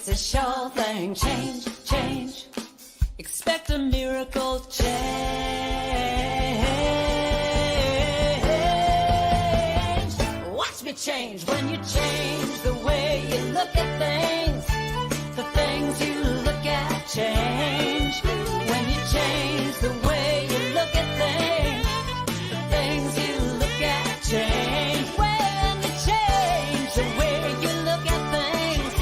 It's a sure thing. Change, change. Expect a miracle change. Watch me change when you change the way you look at things. The things you look at change. When you change the way you look at things, the things you look at change. When you change the way you look at things,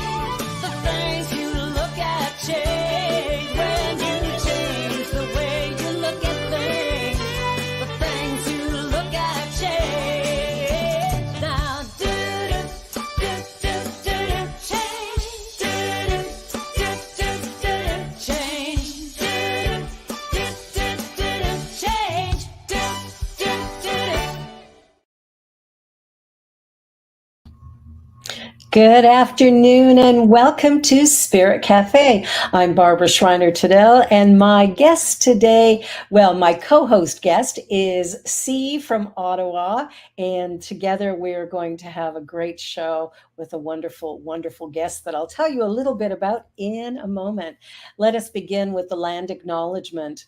the things you look at change. When you change the way you look at things, the things you look at change. Now do do do do do change. Do do do do do change. Do do do do do change. Do do do do. Good afternoon and welcome to Spirit Cafe. I'm Barbara Schreiner-Tidell, and my guest today, well, my co-host guest is C from Ottawa, and together we're going to have a great show with a wonderful, wonderful guest that I'll tell you a little bit about in a moment. Let us begin with the land acknowledgement.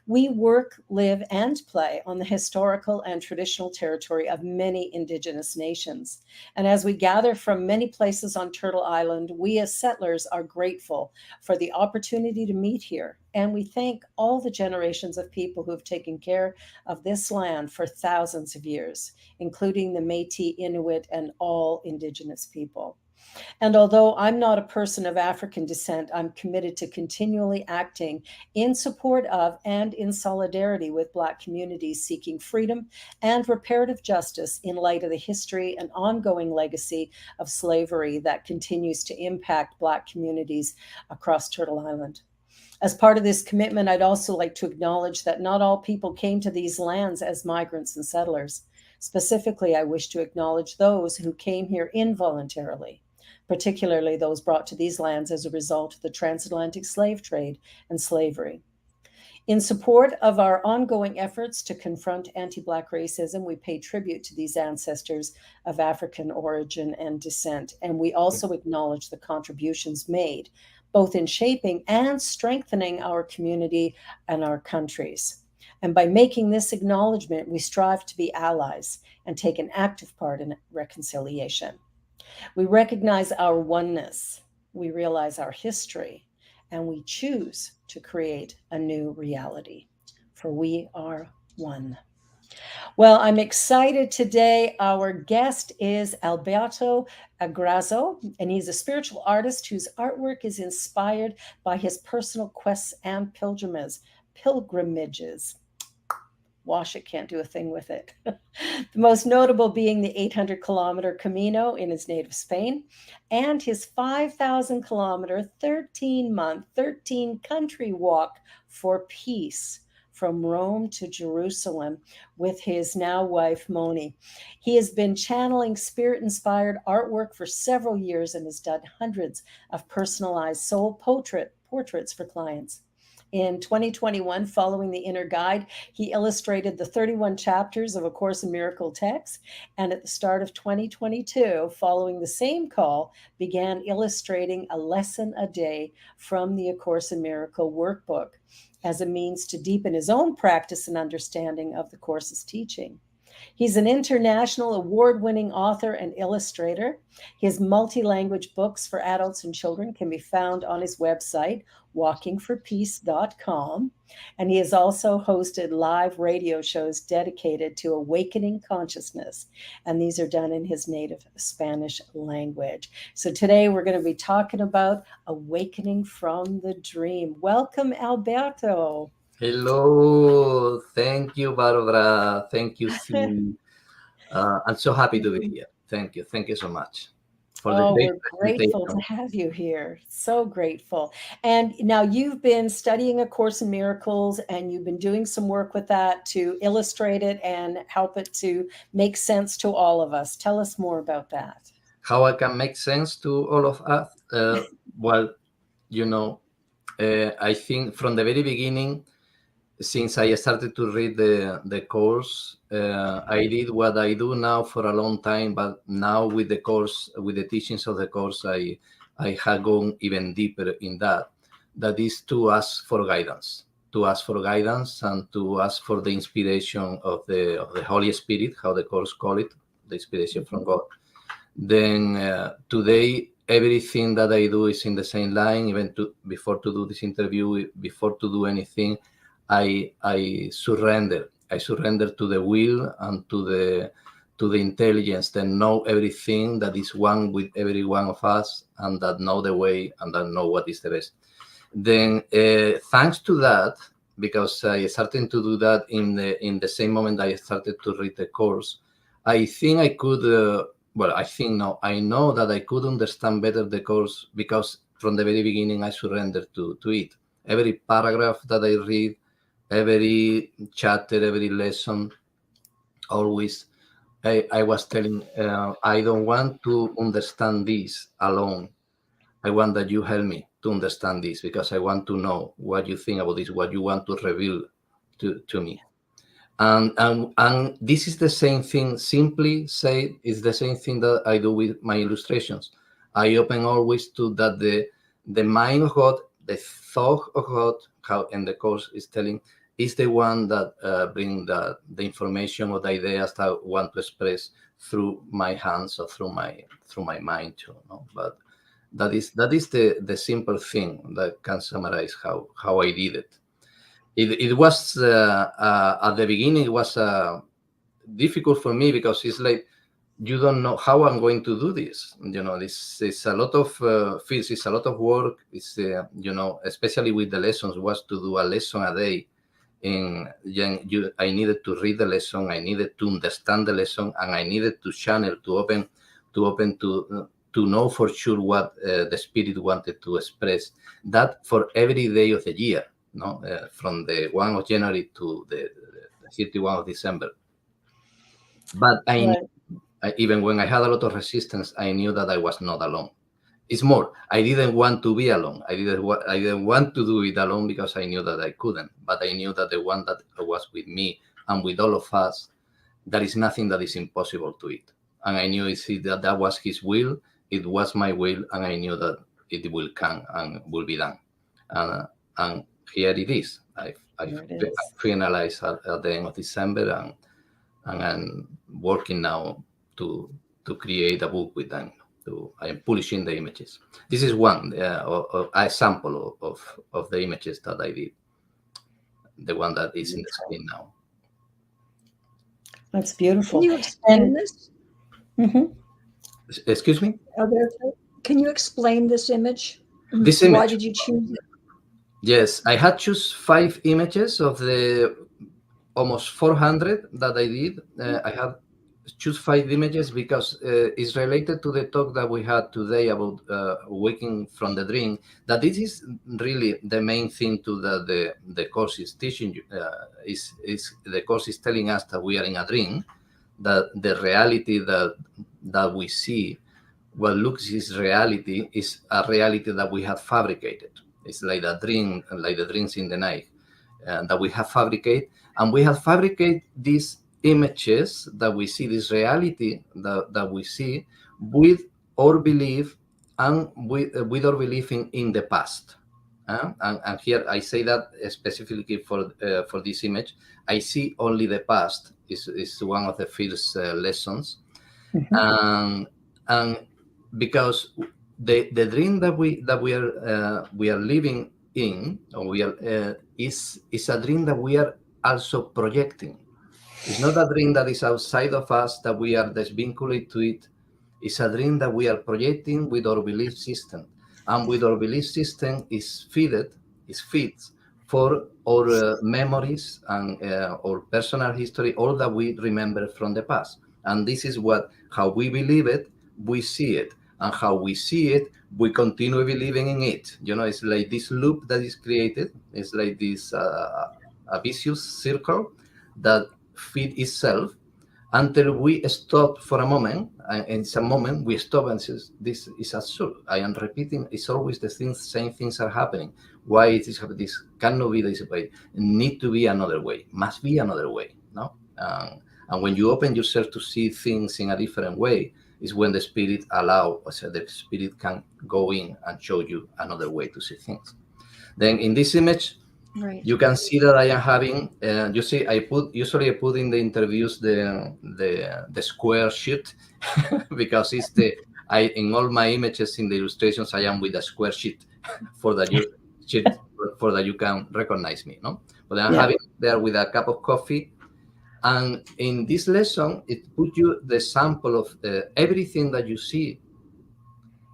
We work, live, and play on the historical and traditional territory of many Indigenous nations. And as we gather from many places on Turtle Island, we as settlers are grateful for the opportunity to meet here. And we thank all the generations of people who have taken care of this land for thousands of years, including the Métis, Inuit, and all Indigenous people. And although I'm not a person of African descent, I'm committed to continually acting in support of and in solidarity with Black communities seeking freedom and reparative justice in light of the history and ongoing legacy of slavery that continues to impact Black communities across Turtle Island. As part of this commitment, I'd also like to acknowledge that not all people came to these lands as migrants and settlers. Specifically, I wish to acknowledge those who came here involuntarily, particularly those brought to these lands as a result of the transatlantic slave trade and slavery. In support of our ongoing efforts to confront anti-Black racism, we pay tribute to these ancestors of African origin and descent, and we also acknowledge the contributions made, both in shaping and strengthening our community and our countries. And by making this acknowledgement, we strive to be allies and take an active part in reconciliation. We recognize our oneness, we realize our history, and we choose to create a new reality, for we are one. Well, I'm excited today. Our guest is Alberto Agrasso, and he's a spiritual artist whose artwork is inspired by his personal quests and pilgrimages. Wash it, can't do a thing with it. The most notable being the 800-kilometer Camino in his native Spain and his 5,000-kilometer, 13-month, 13-country walk for peace from Rome to Jerusalem with his now wife, Moni. He has been channeling spirit-inspired artwork for several years and has done hundreds of personalized soul portraits for clients. In 2021, following the inner guide, he illustrated the 31 chapters of A Course in Miracle text, and at the start of 2022, following the same call, began illustrating a lesson a day from the A Course in Miracle workbook as a means to deepen his own practice and understanding of the Course's teaching. He's an international award-winning author and illustrator. His multi-language books for adults and children can be found on his website, walkingforpeace.com. And he has also hosted live radio shows dedicated to awakening consciousness. And these are done in his native Spanish language. So today we're going to be talking about awakening from the dream. Welcome, Alberto. Hello, thank you, Barbara. Thank you, Sue. I'm so happy to be here. Thank you so much. We're grateful to have you here. So grateful. And now you've been studying A Course in Miracles, and you've been doing some work with that to illustrate it and help it to make sense to all of us. Tell us more about that. How I can make sense to all of us? Well, I think from the very beginning, since I started to read the course, I did what I do now for a long time, but now with the course, with the teachings of the course, I I have gone even deeper in that. That is to ask for guidance, and to ask for the inspiration of the Holy Spirit, how the course call it, the inspiration from God. Then today, everything that I do is in the same line. Even before to do this interview, before to do anything, I surrender. I surrender to the will and to the intelligence that know everything, that is one with every one of us, and that know the way and that know what is the best. Then thanks to that, because I started to do that in the same moment I started to read the course, I think I could. I think no, I know that I could understand better the course, because from the very beginning I surrendered to it. Every paragraph that I read, every chapter, every lesson, always I was telling, I don't want to understand this alone. I want that you help me to understand this, because I want to know what you think about this, what you want to reveal to me. And this is the same thing, simply said, is the same thing that I do with my illustrations. I open always to that the mind of God, the thought of God, how in the course is telling, is the one that bring the information or the ideas that I want to express through my hands or through my mind too. No? But that is the simple thing that can summarize how I did it. It was at the beginning, it was difficult for me, because it's like you don't know how I'm going to do this. This is a lot of fees, it's a lot of work. It's especially with the lessons, was to do a lesson a day. I needed to read the lesson, I needed to understand the lesson, and I needed to channel, to open to know for sure what the Spirit wanted to express. That for every day of the year. No, from the 1 of January to the 31 of December. But even when I had a lot of resistance, I knew that I was not alone. It's more, I didn't want to be alone. I didn't want to do it alone, because I knew that I couldn't. But I knew that the one that was with me and with all of us, there is nothing that is impossible to it. And I knew that was his will, it was my will, and I knew that it will come and will be done. And here it is. I finalized at the end of December, and I'm working now to create a book with them. I am publishing the images. This is one a sample of the images that I did. The one that is in the screen now. That's beautiful. Can you explain this? Mm-hmm. Excuse me? Alberto, can you explain this image? This image. Why did you choose it? Yes, I had choose 5 images of the almost 400 that I did. I have choose 5 images because it's related to the talk that we had today about waking from the dream. That this is really the main thing to the course is teaching. Is the course is telling us that we are in a dream, that the reality that we see, what looks is reality, is a reality that we have fabricated. It's like a dream, like the dreams in the night that we have fabricated, and we have fabricated these images that we see, this reality that we see, with our belief and with our belief in the past. And here I say that specifically for this image, I see only the past is one of the first lessons. Mm-hmm. And because the dream that we are living in, or we are is a dream that we are also projecting. It's not a dream that is outside of us, that we are desvinculated to it. It's a dream that we are projecting with our belief system, and with our belief system is feeds for our memories and our personal history, all that we remember from the past. And this is how we believe it, we see it. And how we see it, we continue believing in it. It's like this loop that is created. It's like this a vicious circle that feeds itself until we stop for a moment. And in some moment, we stop and say, this is absurd. I am repeating. It's always the same things are happening. Why it is happening? This cannot be this way. It need to be another way. Must be another way. No. And when you open yourself to see things in a different way, is when the spirit allow, or so the spirit can go in and show you another way to see things. Then in this image, Right. you can see that I am having. You see, usually I put in the interviews the square sheet because it's in all my images in the illustrations I am with a square sheet for that you can recognize me, no? But I'm having there with a cup of coffee, and in this lesson it put you the sample of everything that you see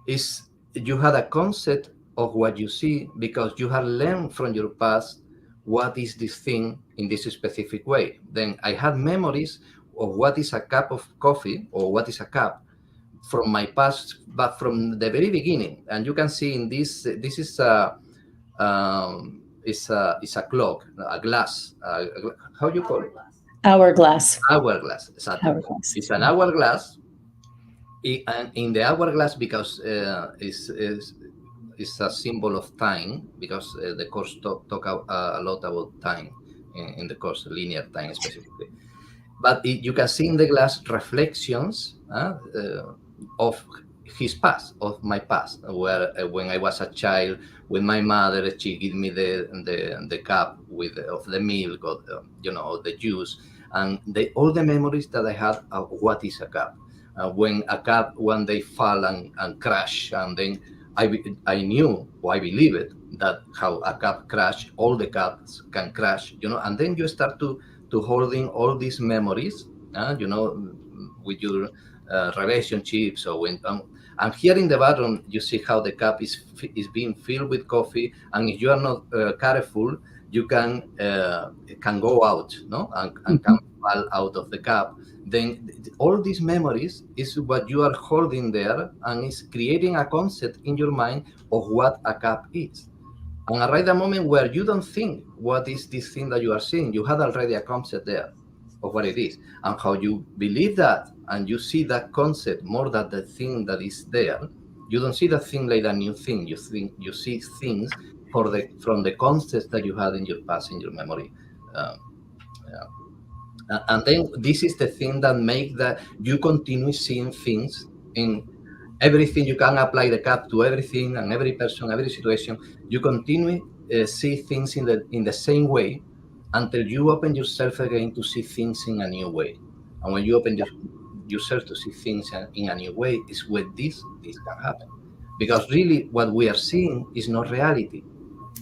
is you had a concept of what you see because you have learned from your past what is this thing in this specific way. Then I had memories of what is a cup of coffee or what is a cup from my past, but from the very beginning. And you can see in this is it's a clock, a glass. How you call it? Hourglass. Hourglass. Exactly. Hourglass. It's an hourglass. And in the hourglass, because it's a symbol of time, because the course talk a lot about time in the course, linear time specifically. But you can see in the glass reflections of his past, of my past, where when I was a child with my mother, she gave me the cup of the milk, or the juice, and all the memories that I had of what is a cup. When a cup one day fall and crash, and then I knew, or I believe it, that how a cup crash, all the cups can crash, and then you start to holding all these memories, with your relationships. So and here in the bottom, you see how the cup is being filled with coffee, and if you are not careful, you can go out, no, and can fall out of the cup. Then all these memories is what you are holding there, and is creating a concept in your mind of what a cup is. And right the moment where you don't think what is this thing that you are seeing, you had already a concept there of what it is, and how you believe that, and you see that concept more than the thing that is there. You don't see that thing like a new thing. You see things from the concepts that you had in your past, in your memory. And then this is the thing that make that you continue seeing things in everything. You can apply the cup to everything and every person, every situation. You continue see things in the same way until you open yourself again to see things in a new way. And when you open yourself to see things in a new way, is where this can happen. Because really what we are seeing is not reality.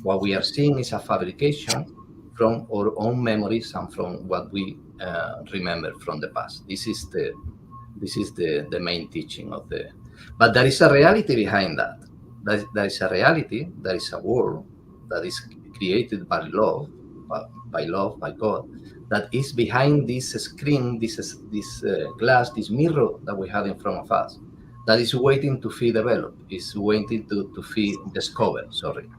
What we are seeing is a fabrication from our own memories and from what we remember from the past. This is the main teaching of the. But there is a reality behind that. There is a reality. There is a world that is created by love, by God, that is behind this screen, this glass, this mirror that we have in front of us, that is waiting to be developed, is waiting to be discovered. Sorry.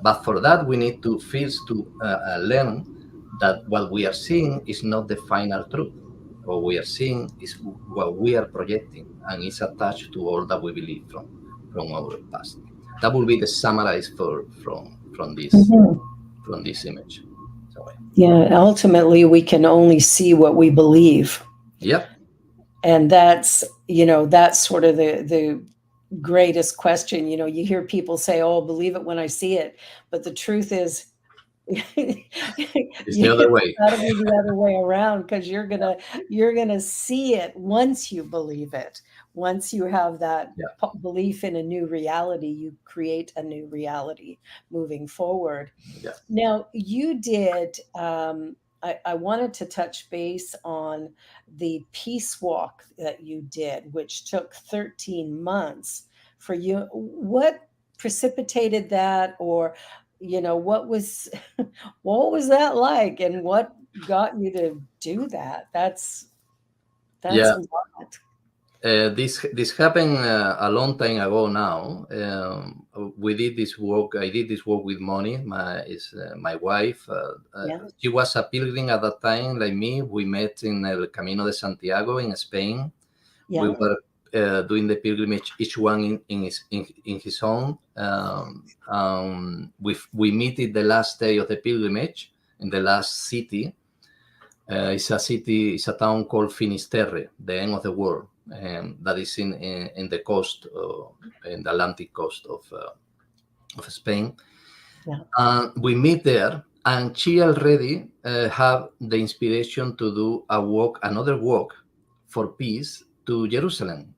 But for that we need to first learn that what we are seeing is not the final truth. What we are seeing is what we are projecting, and is attached to all that we believe from our past. That will be the summarize from this image. Yeah, ultimately we can only see what we believe. Yep. And that's sort of the greatest question. You hear people say, "Oh, believe it when I see it," but the truth is, it's the other way. It's got to be the other way around, because you're gonna see it once you believe it. Once you have that belief in a new reality, you create a new reality moving forward. Yeah. Now, you did. I wanted to touch base on the peace walk that you did, which took 13 months for you. What precipitated that, or what was that like, and what got you to do that? That's a lot. This happened a long time ago now. We did this work. I did this work with Moni, my wife. She was a pilgrim at that time, like me. We met in El Camino de Santiago in Spain. We were doing the pilgrimage, each one in his own. We meet it the last day of the pilgrimage in the last city. It's a town called Finisterre, the end of the world. that is in the coast, in the Atlantic coast of Spain. Yeah. We meet there, and she already have the inspiration to do another walk for peace to Jerusalem.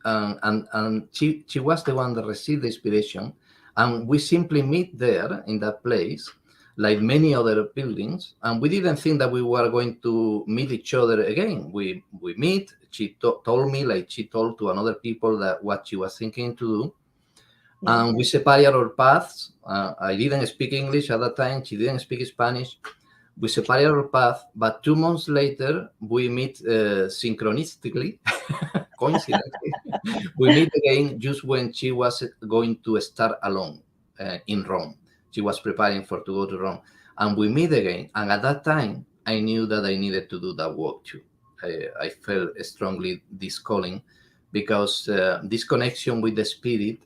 And she was the one that received the inspiration, and we simply meet there in that place, like many other buildings, and we didn't think that we were going to meet each other again. We meet. She told me, like she told to another people, that what she was thinking to do. Yeah. And we separated our paths. I didn't speak English at that time. She didn't speak Spanish. We separated our path, but 2 months later, we meet synchronistically, coincidentally. We meet again just when she was going to start alone in Rome. She was preparing to go to Rome. And we meet again. And at that time, I knew that I needed to do that work too. I felt strongly this calling, because this connection with the Spirit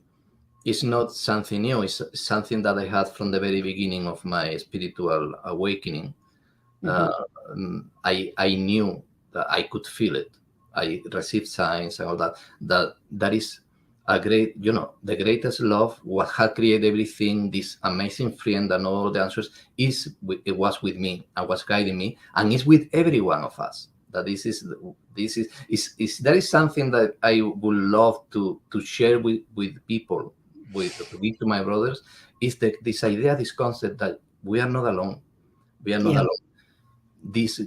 is not something new. It's something that I had from the very beginning of my spiritual awakening. I knew that I could feel it. I received signs and all that. That is a great, the greatest love, what had created everything, this amazing friend and all the answers, it was with me and was guiding me, and it's with every one of us. That this is something that I would love to share with people, to my brothers, is this idea, this concept that we are not alone. We are not Yeah. alone. This,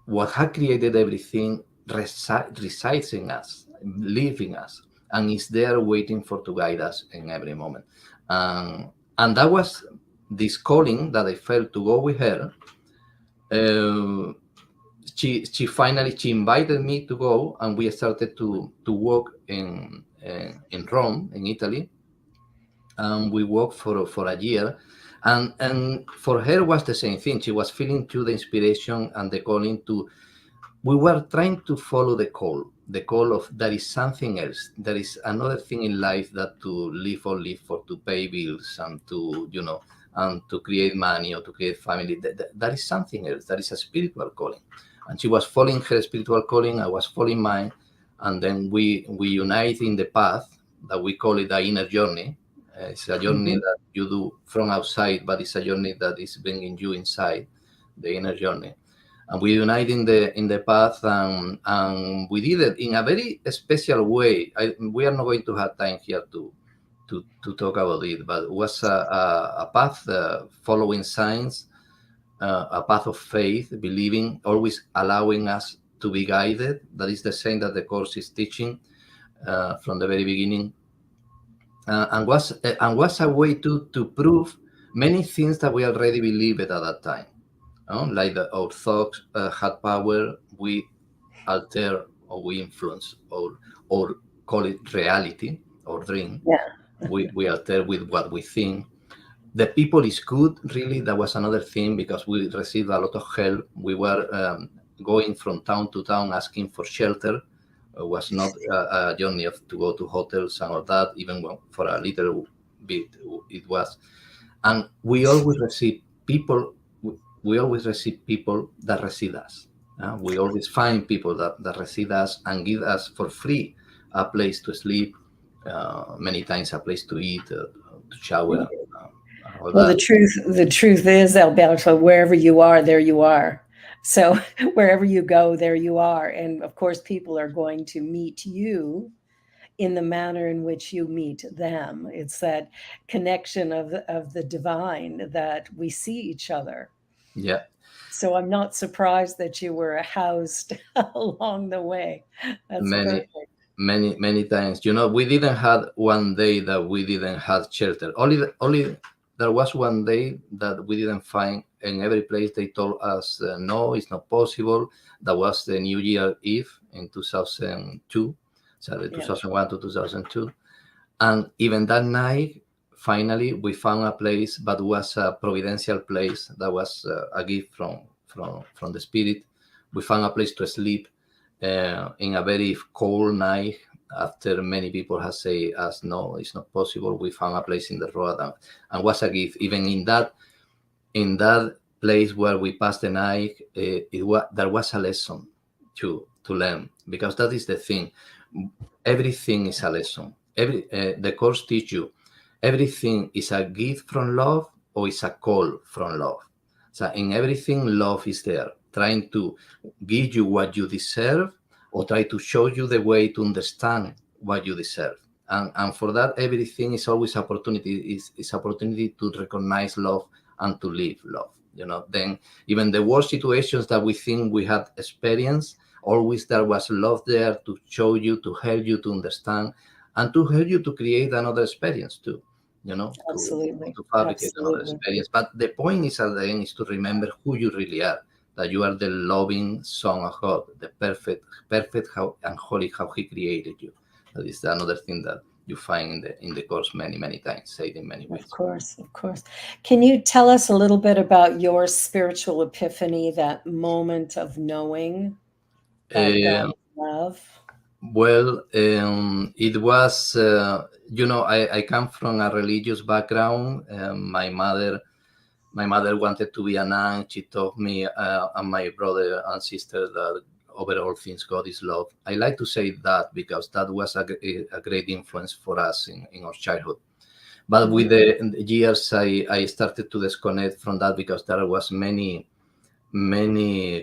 what had created everything, resides in us, lives in us, and is there waiting to guide us in every moment. And that was this calling that I felt to go with her. She finally invited me to go, and we started to walk in Rome, in Italy. And we walked for a year, and for her was the same thing. She was feeling too the inspiration and the calling to. We were trying to follow the call of there is something else. There is another thing in life that to live for, to pay bills and to and to create money or to create family. That is something else. That is a spiritual calling. And she was following her spiritual calling. I was following mine, and then we unite in the path that we call it the inner journey. It's a journey that you do from outside, but it's a journey that is bringing you inside, the inner journey. And we unite in the path, and we did it in a very special way. We are not going to have time here to talk about it, but it was a path following signs, a path of faith, believing, always allowing us to be guided. That is the same that the course is teaching from the very beginning. And was a way to prove many things that we already believed at that time. Like our thoughts had power, we alter or we influence or call it reality or dream. Yeah. We alter with what we think. The people is good, really. That was another thing, because we received a lot of help. We were going from town to town asking for shelter. It was not a journey to go to hotels and all that, even for a little bit it was. And we always receive people. We always receive people that receive us. We always find people that receive us and give us for free a place to sleep, many times a place to eat, to shower. All Well, that. the truth is, Alberto, wherever you are, there you are. So wherever you go, there you are. And of course, people are going to meet you in the manner in which you meet them. It's that connection of the divine that we see each other. Yeah. So I'm not surprised that you were housed along the way. That's perfect. Many times. We didn't have one day that we didn't have shelter. Only there was one day that we didn't find. In every place they told us, no, it's not possible. That was the New Year Eve in 2002, so the 2001 to 2002. And even that night, finally, we found a place, but it was a providential place. That was a gift from the Spirit. We found a place to sleep in a very cold night. After many people have said us, no, it's not possible. We found a place in the road, and was a gift. Even in that place where we passed the night, there was a lesson to learn, because that is the thing. Everything is a lesson. The course teach you everything is a gift from love or is a call from love. So in everything, love is there, trying to give you what you deserve or try to show you the way to understand what you deserve. And for that, everything is always opportunity, is opportunity to recognize love and to live love. Then even the worst situations that we think we had experienced, always there was love there to show you, to help you to understand, and to help you to create another experience too. Absolutely. To fabricate another Absolutely. experience. But the point is at the end is to remember who you really are, that you are the loving son of God, the perfect how and holy how He created you. That is another thing that you find in the course many times, said in many ways. Of course, of course. Can you tell us a little bit about your spiritual epiphany, that moment of knowing that God is love? Well, it was, I come from a religious background. My mother wanted to be a nun. She taught me and my brother and sister that over all things God is love. I like to say that because that was a great influence for us in our childhood. But with the years, I started to disconnect from that because there was many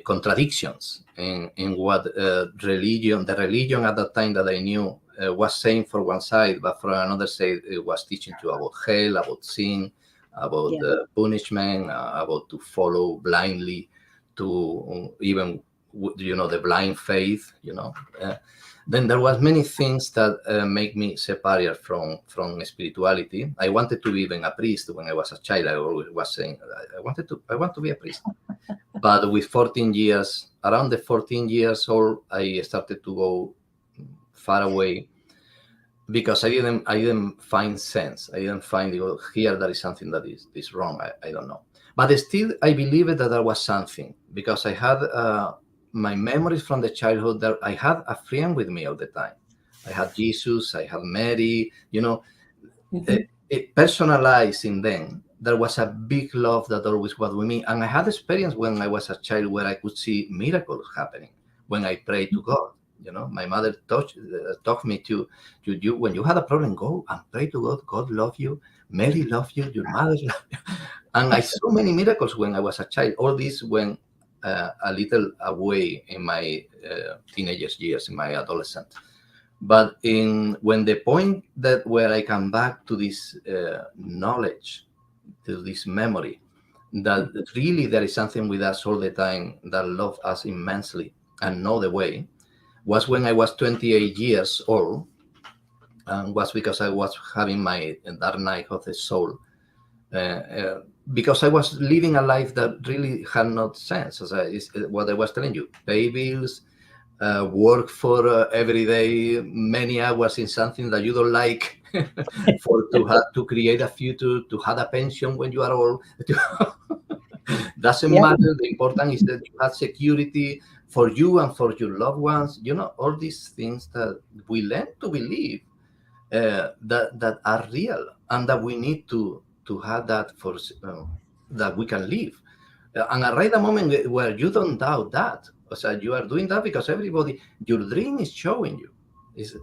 contradictions in what the religion at that time that I knew was saying for one side, but for another side it was teaching you about hell, about sin, about punishment, about to follow blindly, to even the blind faith. Then there was many things that make me separate from spirituality. I wanted to be even a priest when I was a child. I always was saying I want to be a priest. But with 14 years, around the 14 years old, I started to go far away because I didn't find sense. I didn't find here there is something that is wrong. I don't know. But still, I believe that there was something because I had my memories from the childhood that I had a friend with me all the time. I had Jesus, I had Mary, it personalized in them. There was a big love that always was with me. And I had experience when I was a child where I could see miracles happening when I prayed to God. My mother taught me to you when you had a problem, go and pray to God. God love you. Mary love you. Your mother love you. And I saw many miracles when I was a child. All this went a little away in my teenagers years, in my adolescent. But when the point that where I come back to this knowledge, to this memory, that really there is something with us all the time that love us immensely and know the way, was when I was 28 years old, and was because I was having my dark night of the soul, because I was living a life that really had no sense. As what I was telling you, pay bills, work for every day many hours in something that you don't like, to create a future, to have a pension when you are old. Doesn't matter. The important is that you have security for you and for your loved ones. All these things that we learn to believe that are real, and that we need to have that for that we can live. And right a moment where you don't doubt that. So you are doing that because everybody, your dream is showing you.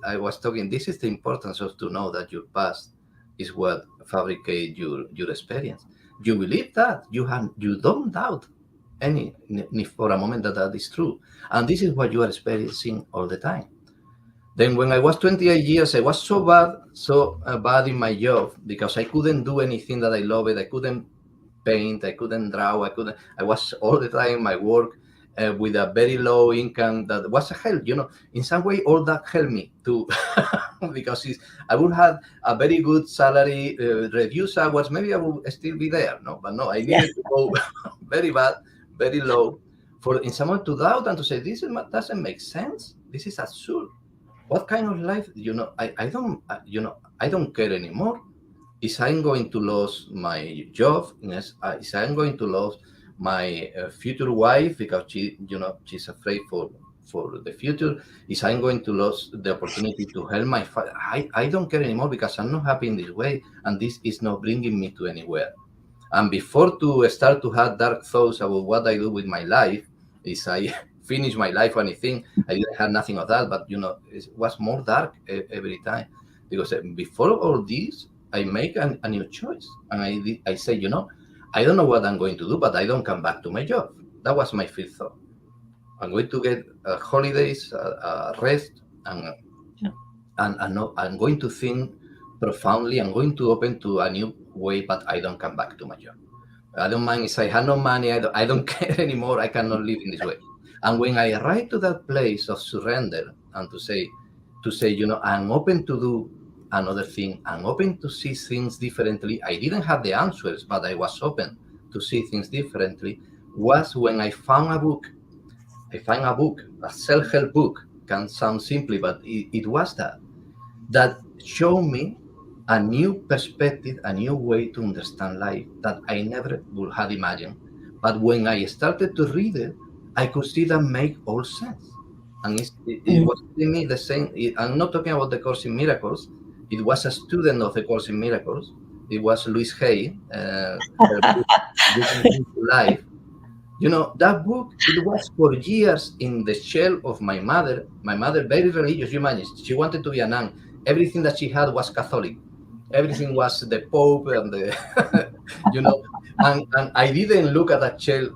I was talking, this is the importance of to know that your past is what fabricate your experience. You believe that, you don't doubt any for a moment that is true. And this is what you are experiencing all the time. Then when I was 28 years, I was so bad in my job because I couldn't do anything that I loved. I couldn't paint, I couldn't draw, I was all the time in my work with a very low income that was a help. In some way, all that helped me to, because I would have a very good salary, reduced hours, maybe I would still be there, but no, I needed to go very bad, very low, for in someone to doubt and to say, this doesn't make sense, this is absurd. What kind of life, I don't care anymore. Is I'm going to lose my job? Is I'm going to lose my future wife because she's afraid for the future? Is I'm going to lose the opportunity to help my father? I don't care anymore because I'm not happy in this way, and this is not bringing me to anywhere. And before to start to have dark thoughts about what I do with my life, is I finish my life or anything. I didn't have nothing of that, but it was more dark every time, because before all this, I make a new choice, and I say, I don't know what I'm going to do, but I don't come back to my job. That was my first thought. I'm going to get holidays, rest, and I'm going to think profoundly. I'm going to open to a new way, but I don't come back to my job. I don't mind if I have no money. I don't care anymore. I cannot live in this way. And when I arrive to that place of surrender and to say, I'm open to do another thing. I'm open to see things differently. I didn't have the answers, but I was open to see things differently. Was when I found a book. I found a book, a self-help book. Can sound simply, but it was that showed me a new perspective, a new way to understand life that I never would have imagined. But when I started to read it, I could see that make all sense. And it was telling me the same. I'm not talking about the Course in Miracles. It was a student of the Course in Miracles. It was Louise Hay, her book, You Can Heal Your Life. That book, it was for years in the shell of my mother. My mother, very religious, you imagine. She wanted to be a nun. Everything that she had was Catholic. Everything was the Pope and and I didn't look at that shell,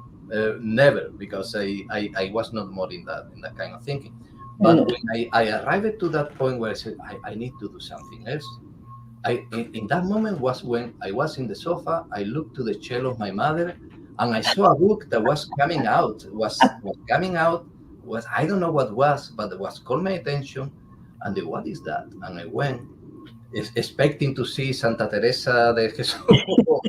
never, because I was not more in that kind of thinking. But when I arrived to that point where I said, I need to do something else. In that moment was when I was in the sofa. I looked to the shell of my mother, and I saw a book that was coming out. Was I don't know what was, but it was called my attention. And what is that? And I went, expecting to see Santa Teresa de Jesus, or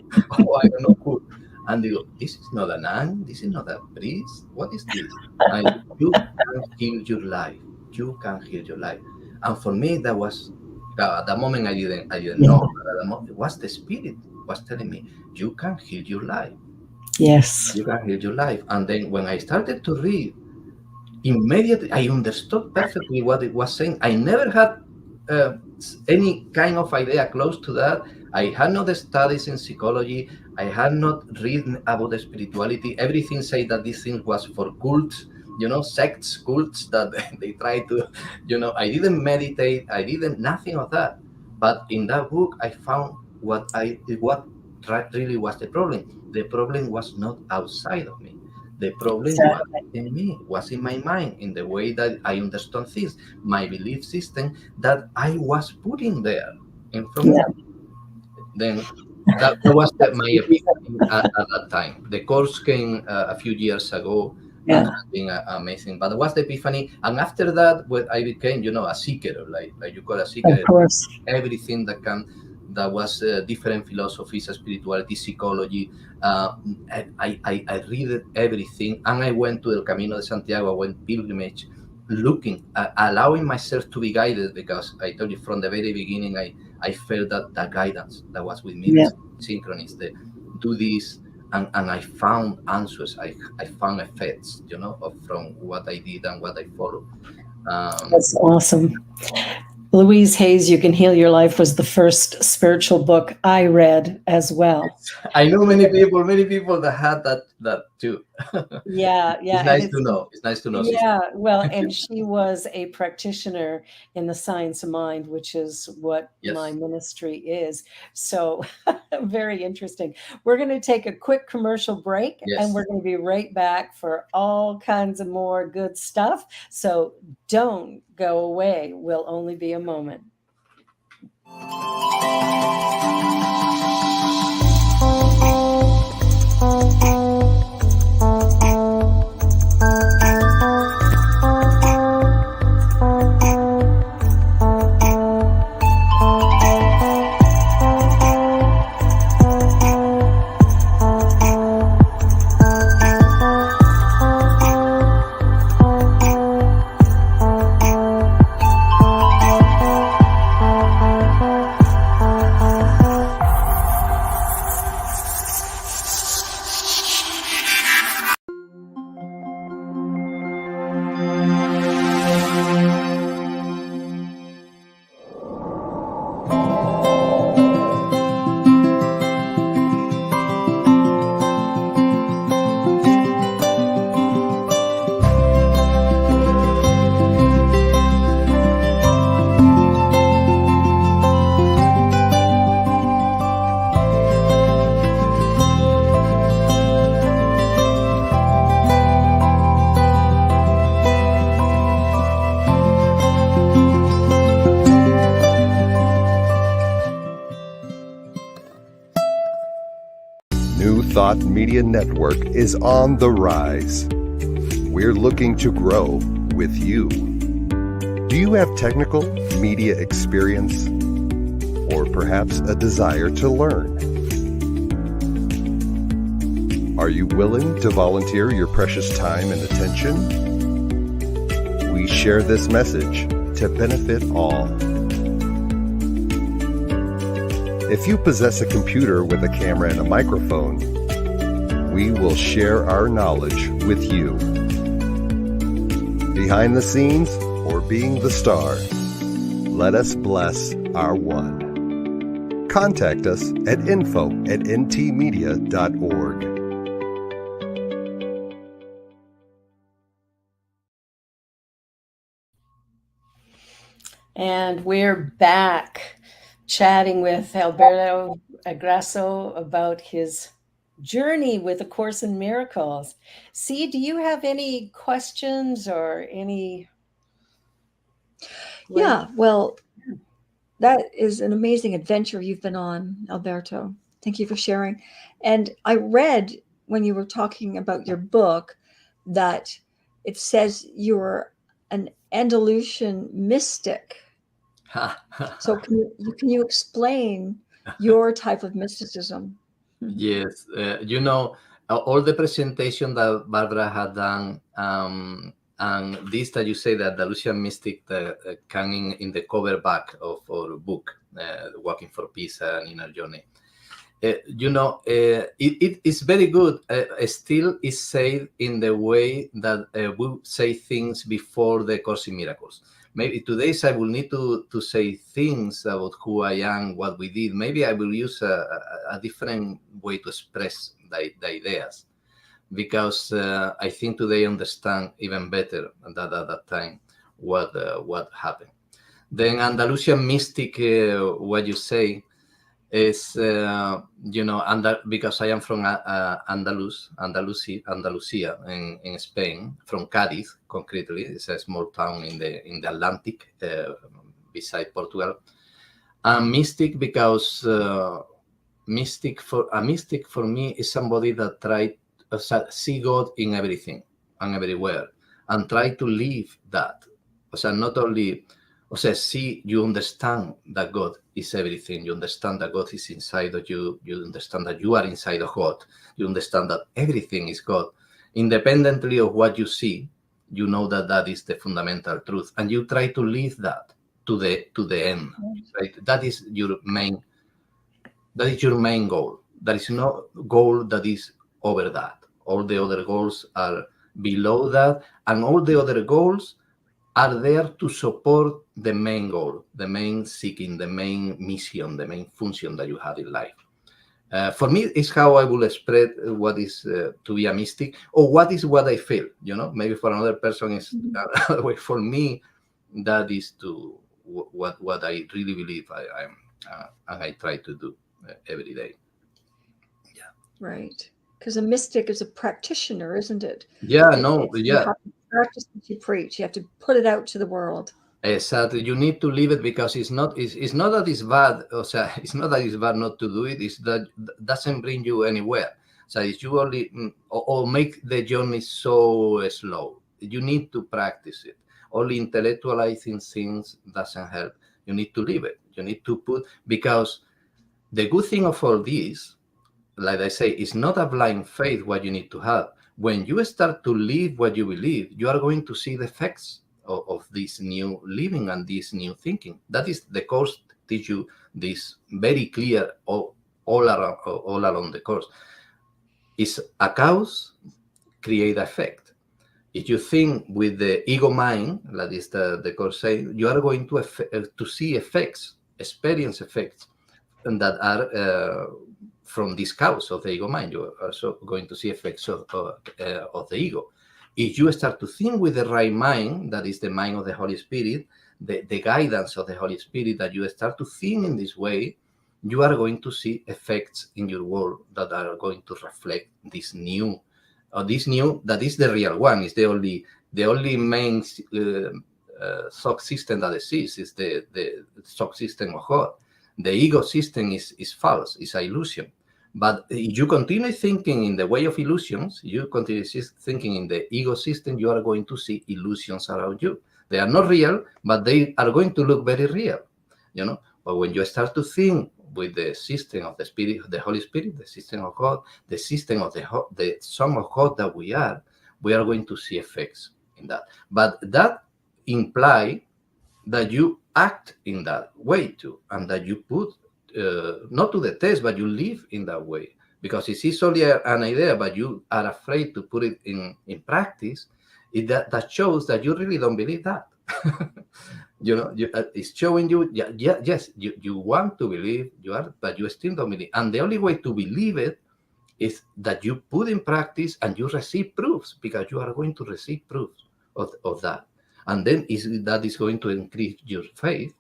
I don't know who. And they go, this is not a nun, this is not a priest. What is this? And you can heal your life. You can heal your life. And for me, that was at that moment I didn't know. But at the moment, it was the Spirit was telling me, you can heal your life. Yes. You can heal your life. And then when I started to read, immediately I understood perfectly what it was saying. I never had any kind of idea close to that. I had not studies in psychology. I had not read about the spirituality. Everything said that this thing was for cults, sects, cults that they try to, I didn't meditate. I didn't, nothing of that. But in that book, I found what really was the problem. The problem was not outside of me. The problem was in me, was in my mind, in the way that I understood things, my belief system that I was putting there in front of me. Then that was my epiphany at that time. The course came a few years ago, and has been amazing. But it was the epiphany, and after that, I became, a seeker, like you call a seeker. Of course. Everything that was different philosophies, spirituality, psychology. I read everything, and I went to El Camino de Santiago. I went pilgrimage, looking, allowing myself to be guided, because I told you from the very beginning, I felt that guidance that was with me, synchronous, do this, and I found answers. I found effects, from what I did and what I followed. That's awesome. Louise Hay's You Can Heal Your Life was the first spiritual book I read as well. I know many people that had that too. Yeah. It's nice to know. It's nice to know. Yeah, well, and she was a practitioner in the science of mind, which is what my ministry is. So very interesting. We're going to take a quick commercial break, and we're going to be right back for all kinds of more good stuff. So don't go away. We'll only be a moment. Thought Media Network is on the rise. We're looking to grow with you. Do you have technical media experience? Or perhaps a desire to learn? Are you willing to volunteer your precious time and attention? We share this message to benefit all. If you possess a computer with a camera and a microphone, we will share our knowledge with you. Behind the scenes or being the star, let us bless our one. Contact us at info@ntmedia.org. And we're back chatting with Alberto Agrasso about his journey with A Course in Miracles. See, do you have any questions or any? Yeah, well, that is an amazing adventure you've been on, Alberto. Thank you for sharing. And I read when you were talking about your book that it says you're an Andalusian mystic. So can you explain your type of mysticism? Yes, all the presentation that Barbara had done, and this that you say that the Lucian mystic coming in the cover back of our book, Walking for Peace and Inner Journey. It is very good. Still is said in the way that we say things before the Course in Miracles. Maybe today's I will need to say things about who I am, what we did. Maybe I will use a different way to express the ideas, because I think today understand even better than at that time what happened. Then Andalusian mystic, what you say, is because I am from Andalusia in Spain, from Cadiz concretely. It's a small town in the Atlantic beside Portugal. And mystic because mystic for me is somebody that tried to see God in everything and everywhere and try to live that. Not only see, you understand that God is everything. You understand that God is inside of you. You understand that you are inside of God. You understand that everything is God. Independently of what you see, you know that that is the fundamental truth. And you try to live that to the end. Right? That is your main goal. There is no goal that is over that. All the other goals are below that. And all the other goals are there to support the main goal, the main seeking, the main mission, the main function that you have in life. For me, it's how I will spread what is to be a mystic, or what I feel. Maybe for another person is another way. For me, that is to what I really believe I'm and I try to do every day. Yeah. Right. Because a mystic is a practitioner, isn't it? Yeah. You have to practice what you preach. You have to put it out to the world. Exactly. You need to live it, because it's not that it's bad. It's not that it's bad not to do it. It's that doesn't bring you anywhere. So if you only or make the journey so slow, you need to practice it. Only intellectualizing things doesn't help. You need to live it. You need to because the good thing of all this, like I say, is not a blind faith what you need to have. When you start to live what you believe, you are going to see the effects of this new living and this new thinking. That is the Course teach you this very clear all along the Course. It's a cause create effect. If you think with the ego mind, that is the Course saying, you are going to see effects, experience effects, and that are from this cause of the ego mind. You are also going to see effects of the ego. If you start to think with the right mind, that is the mind of the Holy Spirit, the guidance of the Holy Spirit, that you start to think in this way, you are going to see effects in your world that are going to reflect this new, that is the real one. Is the only main thought system that exists is the thought system of God. The ego system is false, is an illusion. But if you continue thinking in the way of illusions, you continue thinking in the ego system, you are going to see illusions around you. They are not real, but they are going to look very real, you know. But when you start to think with the system of the Spirit, the Holy Spirit, the system of God, the system of the Son of God that we are going to see effects in that. But that implies that you act in that way too, and that you put not to the test, but you live in that way. Because it is only an idea, but you are afraid to put it in practice. That shows that you really don't believe that. You know, it's showing you, yes, you want to believe, you are, but you still don't believe. And the only way to believe it is that you put in practice and you receive proofs, because you are going to receive proofs of that. And then that is going to increase your faith,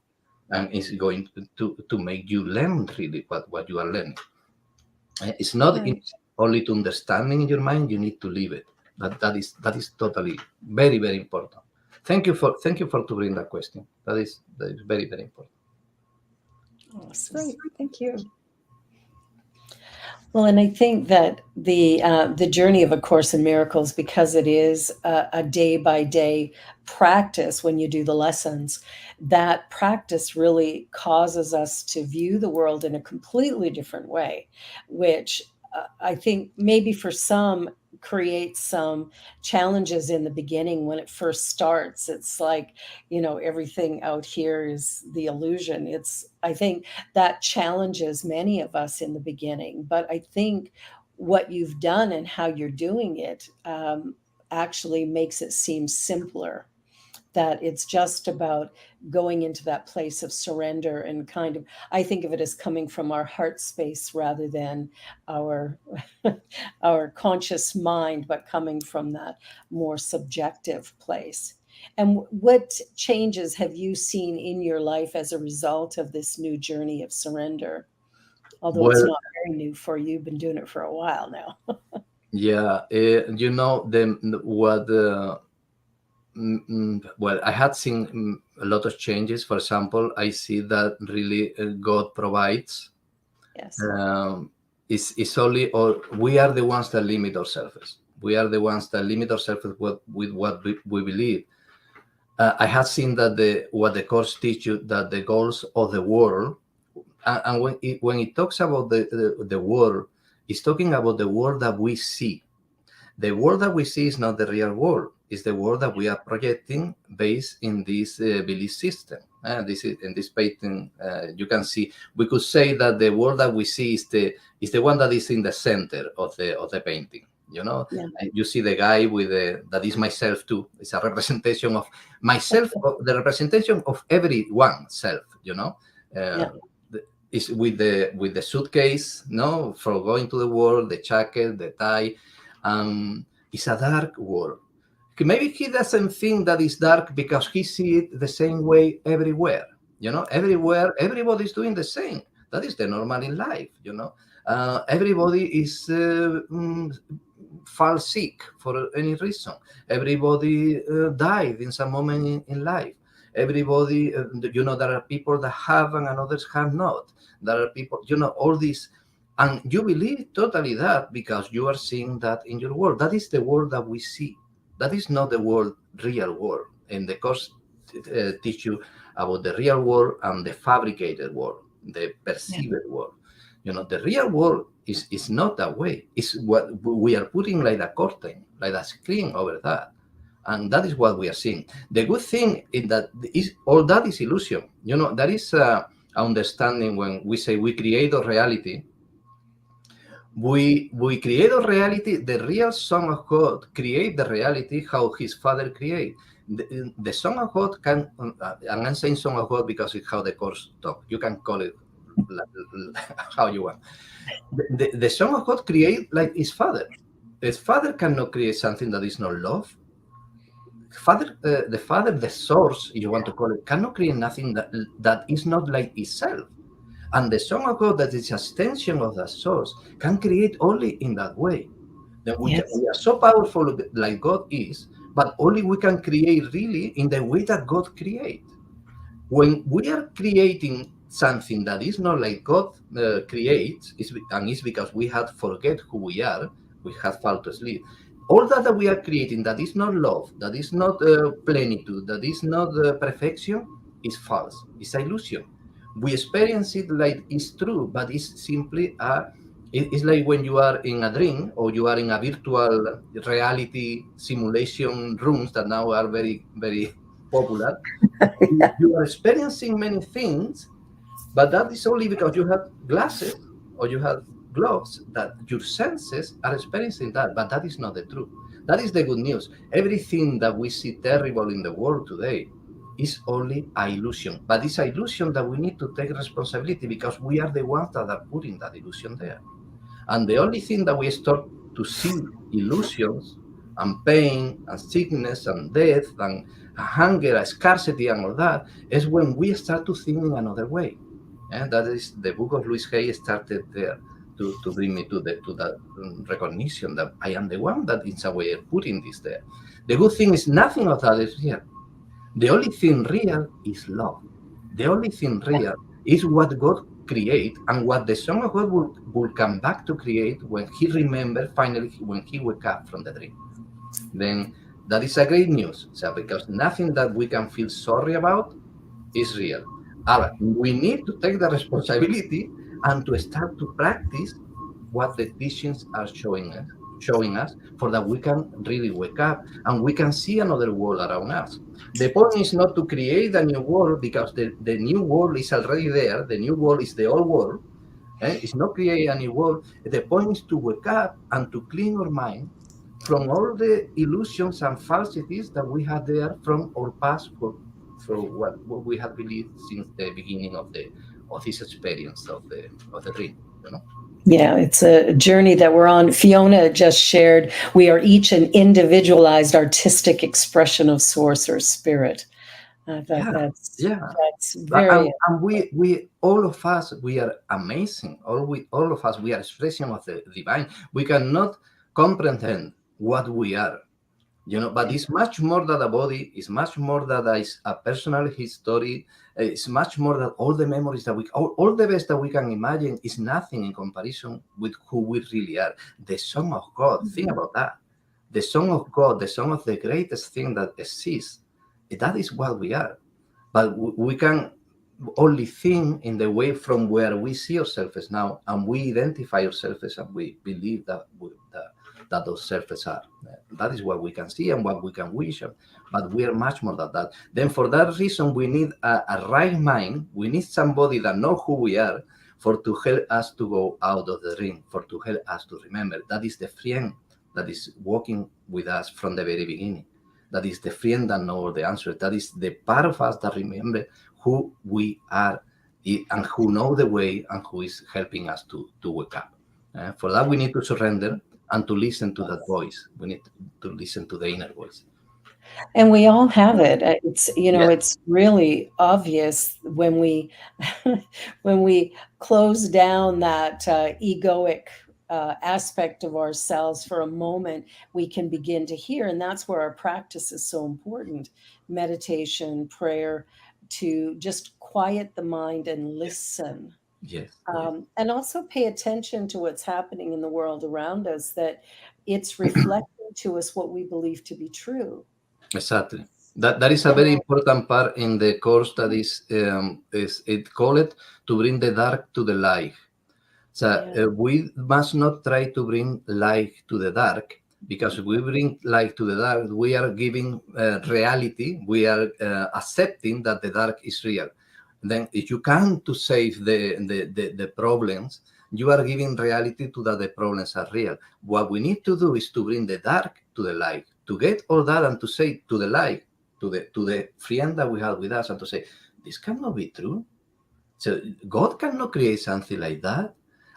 and is going to make you learn really what you are learning. It's not only to understanding in your mind, you need to live it. That is totally very, very important. Thank you for to bring that question. That is very, very important. That's great. Thank you. Well, and I think that the journey of A Course in Miracles, because it is a day by day practice when you do the lessons, that practice really causes us to view the world in a completely different way, which I think maybe for some creates some challenges in the beginning when it first starts. It's like, you know, everything out here is the illusion. I think that challenges many of us in the beginning. But I think what you've done and how you're doing it actually makes it seem simpler. That it's just about going into that place of surrender and kind of, I think of it as coming from our heart space rather than our our conscious mind, but coming from that more subjective place. And what changes have you seen in your life as a result of this new journey of surrender? Although it's not very new for you, you've been doing it for a while now. Yeah, you know, well, I had seen a lot of changes. For example, I see that really God provides. Yes. It's only, or we are the ones that limit ourselves. We are the ones that limit ourselves with what we believe. I have seen that what the Course teach you, that the goals of the world, and when it talks about the world, it's talking about the world that we see. The world that we see is not the real world. It's the world that we are projecting based in this belief system. This is in this painting. You can see. We could say that the world that we see is the one that is in the center of the painting. You know, you see the guy with that is myself too. It's a representation of myself, the representation of everyone self. You know, is with the suitcase, no, for going to the world, the jacket, the tie. It's a dark world. Maybe he doesn't think that it's dark because he sees it the same way everywhere. You know, everywhere, everybody's doing the same. That is the normal in life, you know. Everybody is fall sick for any reason. Everybody died in some moment in life. Everybody, you know, there are people that have and others have not. There are people, you know, all these. And you believe totally that because you are seeing that in your world. That is the world that we see. That is not the real world. And the Course teach you about the real world and the fabricated world, the perceived world. You know, the real world is not that way. It's what we are putting like a curtain, like a screen over that. And that is what we are seeing. The good thing is that all that is illusion. You know, that is understanding when we say we create a reality. We create a reality. The real Son of God create the reality how His Father create. The Son of God can, and I'm saying Son of God because it's how the Course talk. You can call it how you want. The Son of God create like His Father. His Father cannot create something that is not love. The Father, the source, if you want to call it, cannot create nothing that is not like itself. And the Son of God, that is extension of that source, can create only in that way. That we are so powerful like God is, but only we can create really in the way that God creates. When we are creating something that is not like God creates, and it's because we had forget who we are, we have fallen asleep. All that we are creating that is not love, that is not plenitude, that is not perfection, is false. It's illusion. We experience it like it's true, but it's simply it's like when you are in a dream or you are in a virtual reality simulation rooms that now are very, very popular. You are experiencing many things, but that is only because you have glasses or you have gloves, that your senses are experiencing that, but that is not the truth. That is the good news. Everything that we see terrible in the world today is only an illusion, but it's an illusion that we need to take responsibility, because we are the ones that are putting that illusion there. And the only thing that we start to see illusions and pain and sickness and death and hunger and scarcity and all that is when we start to think in another way. And that is the book of Louis Hay started there to bring me to that recognition that I am the one that in some way putting this there. The good thing is nothing of that is real. The only thing real is love. The only thing real is what God create, and what the Son of God will come back to create when he remembered finally, when he wake up from the dream. Then that is a great news. So because nothing that we can feel sorry about is real. We need to take the responsibility and to start to practice what the teachings are showing us, for that we can really wake up and we can see another world around us. The point is not to create a new world, because the new world is already there. The new world is the old world. It's not create a new world. The point is to wake up and to clean our mind from all the illusions and falsities that we had there from our past, for what we have believed since the beginning of this experience of the dream. Yeah, it's a journey that we're on. Fiona just shared, we are each an individualized artistic expression of source or spirit. That's very. And we all of us, we are amazing. All of us, we are expression of the divine. We cannot comprehend what we are, but it's much more than a body. It's much more than a personal history. It's much more than all the memories that all the best that we can imagine is nothing in comparison with who we really are. The Son of God. Mm-hmm. Think about that. The Son of God, the Son of the greatest thing that exists. That is what we are. But we can only think in the way from where we see ourselves now, and we identify ourselves and we believe that those selves are. That is what we can see and what we can wish, but we are much more than that. Then for that reason, we need a right mind. We need somebody that knows who we are to help us to go out of the ring, to help us to remember. That is the friend that is walking with us from the very beginning. That is the friend that knows the answer. That is the part of us that remember who we are and who know the way and who is helping us to wake up. For that, we need to surrender and to listen to that voice. We need to listen to the inner voice. And we all have it. It's, it's really obvious when we when we close down that egoic aspect of ourselves for a moment, we can begin to hear. And that's where our practice is so important. Meditation, prayer, to just quiet the mind and listen. Yes. And also pay attention to what's happening in the world around us, that it's reflecting to us what we believe to be true. Exactly. That is a very important part in the course. That is it called to bring the dark to the light. So we must not try to bring light to the dark, because if we bring light to the dark, we are giving reality. We are accepting that the dark is real. Then if you come to save the problems, you are giving reality to that the problems are real. What we need to do is to bring the dark to the light, to get all that and to say to the light, to the friend that we have with us, and to say, this cannot be true. So God cannot create something like that.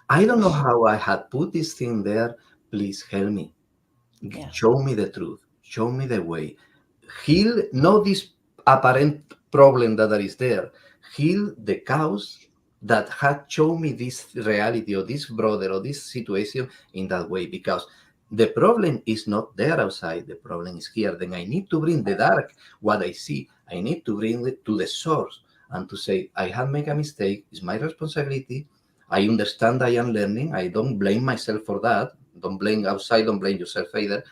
I don't know how I had put this thing there. Please help me. Yeah. Show me the truth. Show me the way. Heal not this apparent problem that is there. Heal the cause that had shown me this reality or this brother or this situation in that way, because the problem is not there outside. The problem is here. Then I need to bring the dark, what I see. I need to bring it to the source. and to say, I have made a mistake, it's my responsibility. I understand I am learning. I don't blame myself for that. Don't blame outside, don't blame yourself either.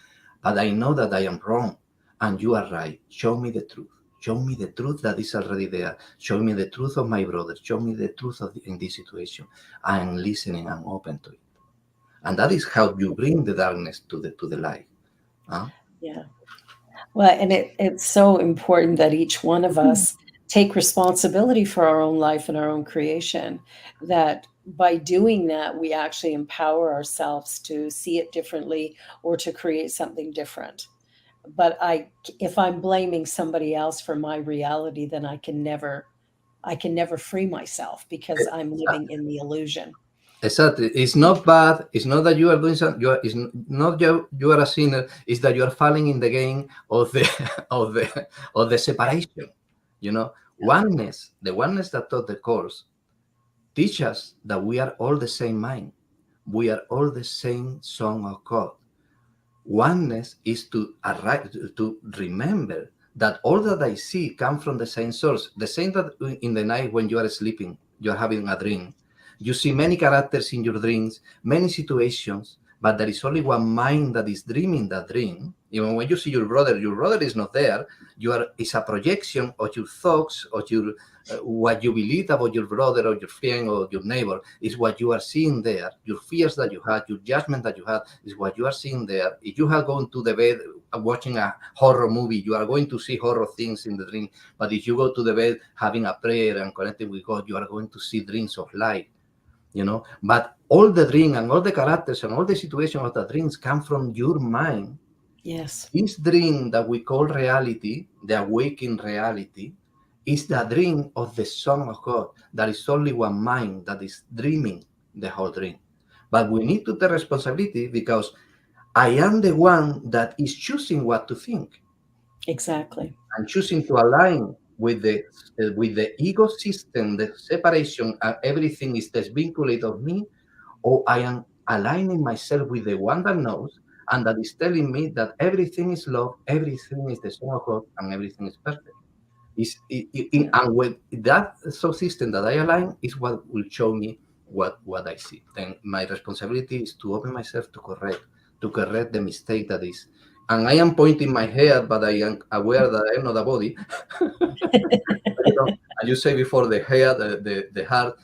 But I know that I am wrong and you are right. Show me the truth. Show me the truth that is already there. Show me the truth of my brother. Show me the truth in this situation. I am listening. I'm open to it. And that is how you bring the darkness to the light. Huh? Yeah. Well, and it's so important that each one of us take responsibility for our own life and our own creation. That by doing that, we actually empower ourselves to see it differently or to create something different. But if I'm blaming somebody else for my reality, then I can never free myself because I'm living in the illusion. Exactly. It's not bad. It's not that you are doing something. It's not you are a sinner. It's that you are falling in the game of the of the separation. You know, oneness. The oneness that taught the course teach us that we are all the same mind. We are all the same son of God. Oneness is to arrive to remember that all that I see come from the same source. The same that in the night when you are sleeping, you are having a dream. You see many characters in your dreams, many situations, but there is only one mind that is dreaming that dream. Even when you see your brother is not there. It's a projection of your thoughts, of your what you believe about your brother or your friend or your neighbor is what you are seeing there. Your fears that you had, your judgment that you had is what you are seeing there. If you have gone to the bed watching a horror movie, you are going to see horror things in the dream. But if you go to the bed having a prayer and connecting with God, you are going to see dreams of light. You know, but all the dream and all the characters and all the situations of the dreams come from your mind. Yes. This dream that we call reality, the awakened reality, is the dream of the Son of God. There is only one mind that is dreaming the whole dream. But we need to take responsibility because I am the one that is choosing what to think. Exactly. I'm choosing to align with the ego system, the separation, and everything is desvinculated of me, or I am aligning myself with the one that knows and that is telling me that everything is love, everything is the Son of God, and everything is perfect. And with that subsystem that I align is what will show me what I see. Then my responsibility is to open myself to correct the mistake that is. And I am pointing my head, but I am aware that I am not a body. And you say before the head, the heart,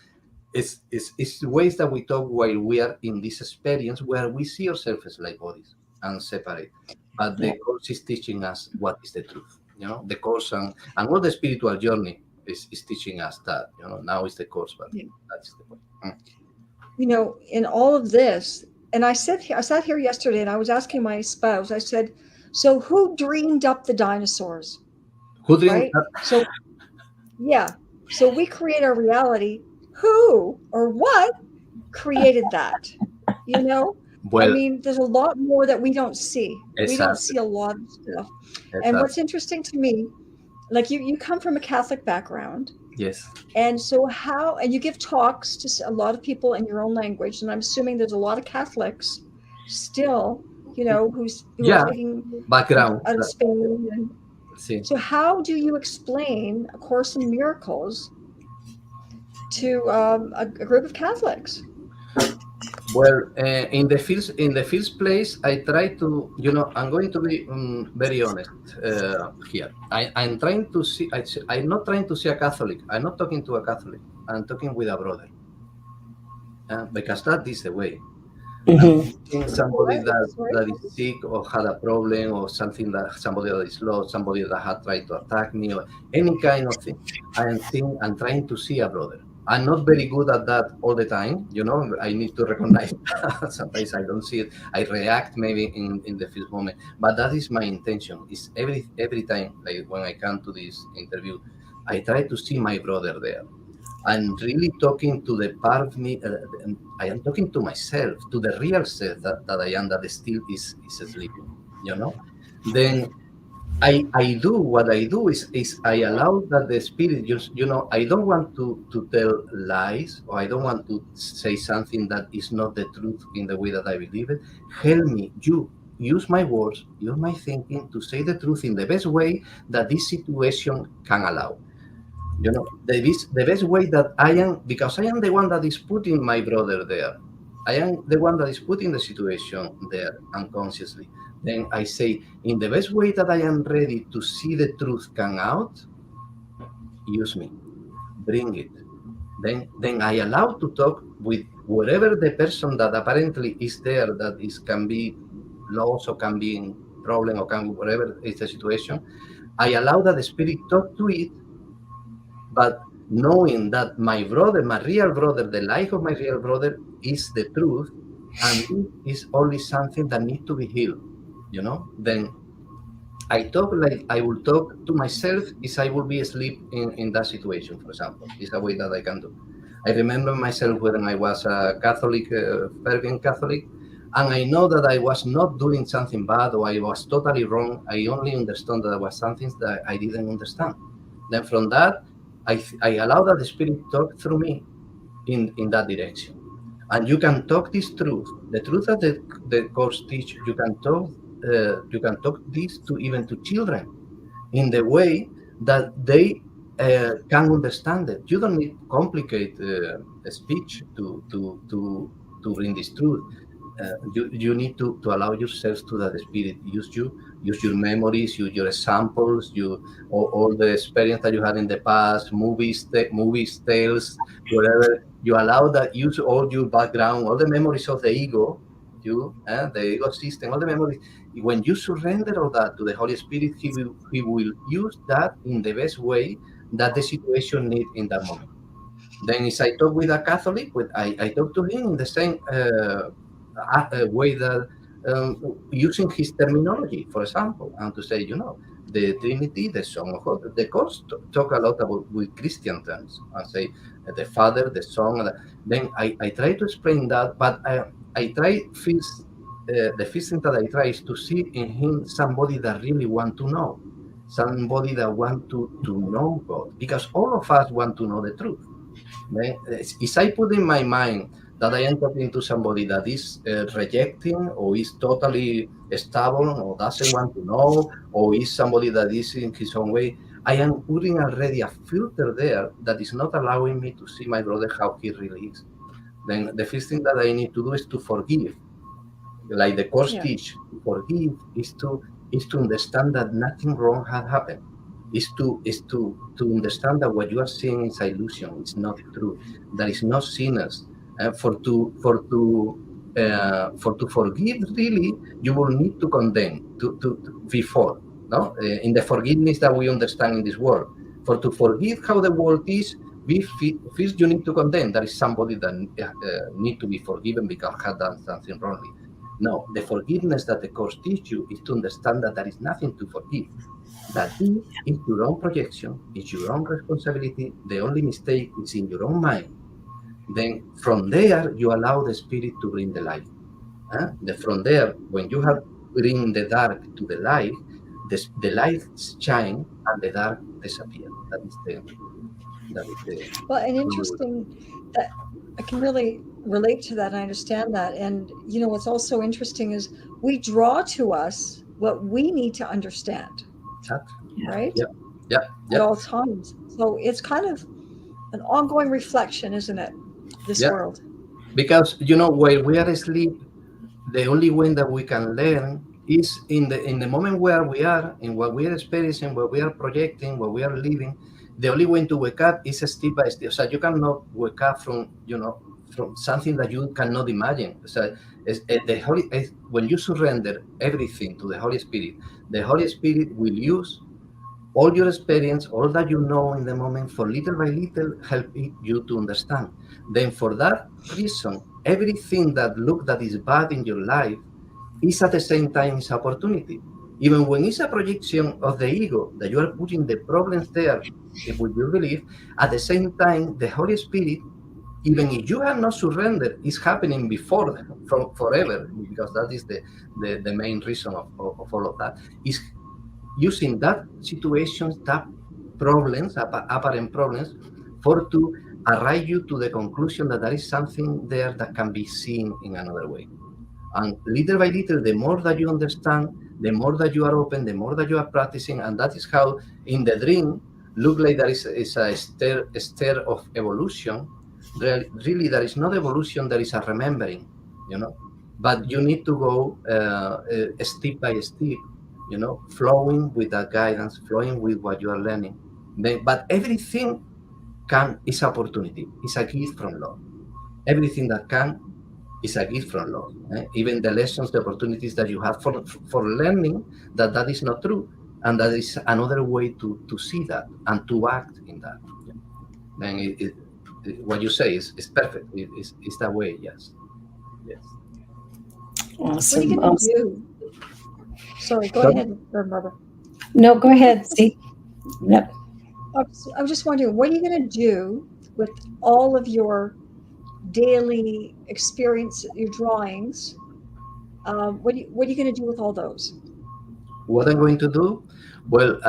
it's ways that we talk while we are in this experience where we see ourselves as like bodies and separate. But the course is teaching us what is the truth. You know, the course and all the spiritual journey is teaching us that. You know, now is the course, but that's the point. You know, in all of this, and I sat here yesterday and I was asking my spouse, I said, so who dreamed up the dinosaurs? Who dreamed Right? So, yeah. So we create our reality. Who or what created that? You know? I Well, mean, there's a lot more that we don't see. We don't exactly. see a lot of stuff. And Exactly. what's interesting to me, like you come from a Catholic background. Yes. And so and you give talks to a lot of people in your own language, and I'm assuming there's a lot of Catholics still, you know, who are speaking background. out of Spain. And Sí. so how do you explain A Course in Miracles to a group of Catholics? Well, in the first place, I try to, I'm going to be very honest here. I'm trying to see. I'm not trying to see a Catholic. I'm not talking to a Catholic. I'm talking with a brother, because that is the way. Mm-hmm. Somebody that is sick or had a problem or something, that somebody that is lost, somebody that had tried to attack me or any kind of thing. I'm trying to see a brother. I'm not very good at that all the time. I need to recognize that. Sometimes I don't see it. I react maybe in the first moment, but that is my intention. Is every time, like when I come to this interview, I try to see my brother there. I'm really talking to the part of me. I am talking to myself, to the real self that I am, that still is sleeping. Then I do what I do is I allow that the spirit. I don't want to tell lies, or I don't want to say something that is not the truth in the way that I believe it. Help me, you use my words, use my thinking to say the truth in the best way that this situation can allow. You know, the best way that I am, because I am the one that is putting my brother there. I am the one that is putting the situation there unconsciously. Then I say, in the best way that I am ready to see the truth come out, use me, bring it. Then I allow to talk with whatever the person that apparently is there that is can be lost or can be in problem or can whatever is the situation. I allow that the spirit talk to it, but knowing that my brother, my real brother, the life of my real brother is the truth, and it is only something that needs to be healed. You know, then I talk like I will talk to myself if I will be asleep in that situation, for example. It's a way that I can do. I remember myself when I was a Catholic, fervent Catholic, and I know that I was not doing something bad or I was totally wrong. I only understood that there was something that I didn't understand. Then from that, I allow that the Spirit talk through me in that direction. And you can talk this truth, the truth that the course teach. You can talk this to even to children in the way that they can understand it. You don't need complicate speech to bring this truth. You need to allow yourself to that spirit use your memories, use your examples, all the experience that you had in the past, movies, tales, whatever. You allow that, use all your background, all the memories of the ego, the ego system, all the memories. When you surrender all that to the Holy Spirit, he will use that in the best way that the situation needs in that moment. Then, if I talk with a Catholic, I talk to him in the same way that using his terminology, for example, and to say, the Trinity, the Son of God. The course talk a lot about with Christian terms and say the Father, the Son. Then I try to explain that, but I try first. The first thing that I try is to see in him somebody that really want to know, somebody that want to know God, because all of us want to know the truth. If I put in my mind that I am talking to somebody that is rejecting or is totally stubborn or doesn't want to know, or is somebody that is in his own way, I am putting already a filter there that is not allowing me to see my brother how he really is. Then the first thing that I need to do is to forgive. Like the course teach, to forgive is to understand that nothing wrong had happened. Is to understand that what you are seeing is illusion. It's not true. There is no sinners. For to forgive really, you will need to condemn to before. No, in the forgiveness that we understand in this world. For to forgive how the world is, first you need to condemn. There is somebody that need to be forgiven because had done something wrongly. No, the forgiveness that the course teach you is to understand that there is nothing to forgive. That this is your own projection, it's your own responsibility. The only mistake is in your own mind. Then from there, you allow the spirit to bring the light. From there, when you have bring the dark to the light, the light shine and the dark disappear. That is the Well, and interesting that I can really relate to that. I understand that. And, what's also interesting is we draw to us what we need to understand, right? Yeah. At all times. So it's kind of an ongoing reflection, isn't it? This world. Because, while we are asleep, the only way that we can learn is in the moment where we are, in what we are experiencing, what we are projecting, what we are living. The only way to wake up is step by step. So you cannot wake up from something that you cannot imagine. So when you surrender everything to the Holy Spirit will use all your experience, all that you know in the moment, for little by little, helping you to understand. Then for that reason, everything that is bad in your life is at the same time is opportunity. Even when it's a projection of the ego, that you are putting the problems there, if you believe, at the same time, the Holy Spirit, even if you have not surrendered, is happening before from forever, because that is the main reason of all of that, is using that situations, that problems, apparent problems, for to arrive you to the conclusion that there is something there that can be seen in another way. And little by little, the more that you understand, the more that you are open, the more that you are practicing, and that is how in the dream, look like there is a stair of evolution. Really, there is not evolution, there is a remembering, but you need to go step by step, flowing with that guidance, flowing with what you are learning. But everything is opportunity, is a gift from love. Everything that can is a gift from love. Even the lessons, the opportunities that you have for learning that is not true, and that is another way to see that and to act in that. Then what you say is perfect. It's that way. Yes. What are Awesome. you going to Awesome. do? Sorry, go Sorry? ahead, Barbara. No, go ahead. See. Yep. I was just wondering, what are you going to do with all of your daily experience, your drawings? What are you going to do with all those? What I'm going to do? Well,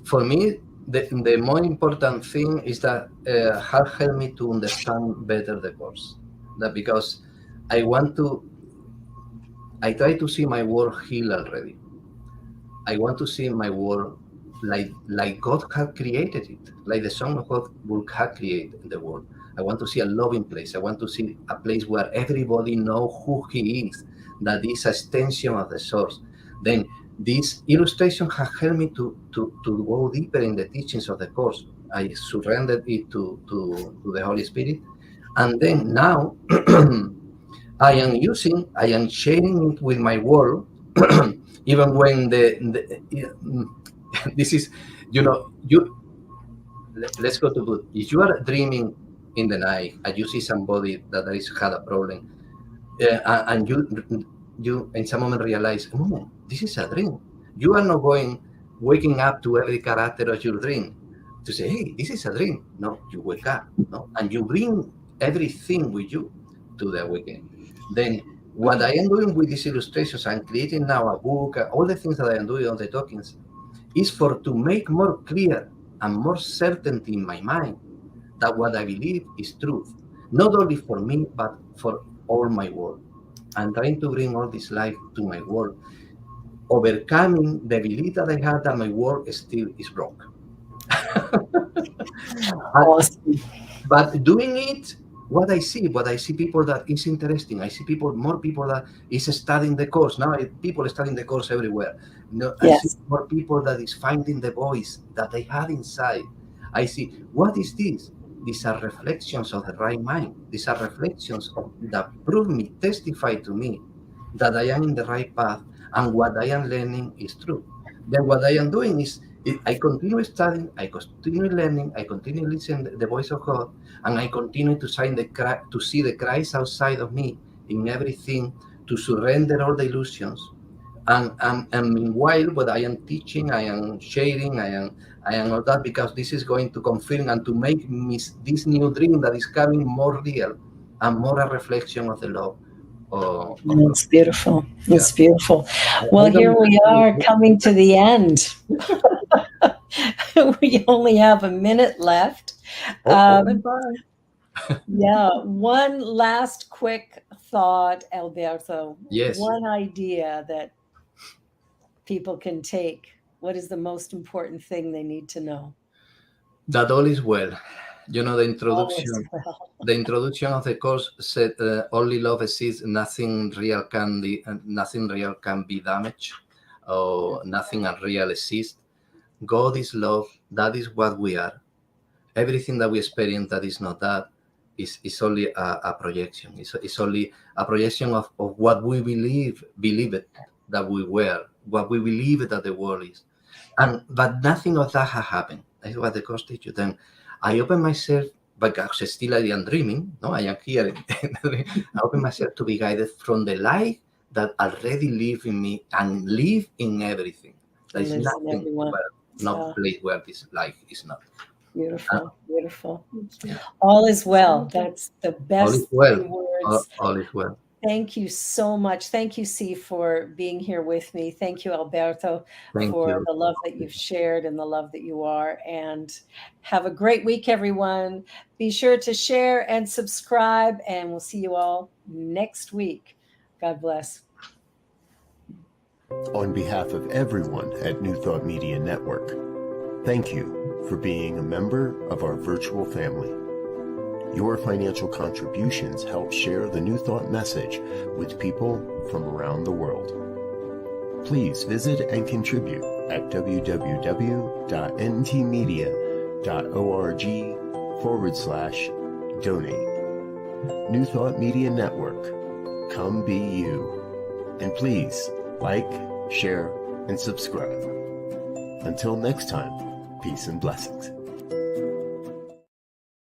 for me, the more important thing is that have helped me to understand better the course. That because I try to see my world healed already. I want to see my world like God had created it, like the Son of God would have created the world. I want to see a loving place. I want to see a place where everybody knows who He is, that is an extension of the source. Then this illustration has helped me to go deeper in the teachings of the course. I surrendered it to the Holy Spirit. And then now I am sharing it with my world, even when this is, let's go to good. If you are dreaming in the night and you see somebody that had a problem, and you in some moment realize, this is a dream. You are not waking up to every character of your dream to say, hey, this is a dream. No, you wake up, and you bring everything with you to the awakening. Then what I am doing with these illustrations, I'm creating now a book, all the things that I am doing on the talkings, is to make more clear and more certainty in my mind that what I believe is truth, not only for me, but for all my world. I'm trying to bring all this life to my world, overcoming the belief that I had that my world still is broke. Awesome. But doing it, what I see people that is interesting. I see more people that is studying the course. Now people studying the course everywhere. I see more people that is finding the voice that they had inside. I see, what is this? These are reflections of the right mind. These are reflections that prove me, testify to me that I am in the right path and what I am learning is true. Then what I am doing is I continue studying, I continue learning, I continue listening to the voice of God, and I continue to see the Christ outside of me in everything, to surrender all the illusions. And meanwhile, what I am teaching, I am sharing, I am all that, because this is going to confirm and to make me this new dream that is coming more real and more a reflection of the love. It's beautiful. It's beautiful. Well, here we are coming to the end. We only have a minute left. Yeah, one last quick thought, Alberto. Yes. One idea that people can take. What is the most important thing they need to know? That all is well. The introduction. The introduction of the course said, "Only love exists. Nothing real can be damaged, or nothing unreal exists. God is love. That is what we are. Everything that we experience that is not that is only a projection. It's only a projection of what we believe it that we were, what we believe that the world is, but nothing of that has happened. That's what the course teaches. Then I open myself, because still I am dreaming. No, I am here. I open myself to be guided from the light that already live in me and live in everything. There is nothing no place where this life is not. Beautiful, beautiful. Yeah. All is well. That's the best words. All is well. Thank you so much. Thank you, C, for being here with me. Thank you, Alberto, for the love that you've shared and the love that you are. And have a great week, everyone. Be sure to share and subscribe, and we'll see you all next week. God bless. On behalf of everyone at New Thought Media Network, thank you for being a member of our virtual family. Your financial contributions help share the New Thought message with people from around the world. Please visit and contribute at www.ntmedia.org/donate. New Thought Media Network. Come be you. And please like, share, and subscribe. Until next time, peace and blessings.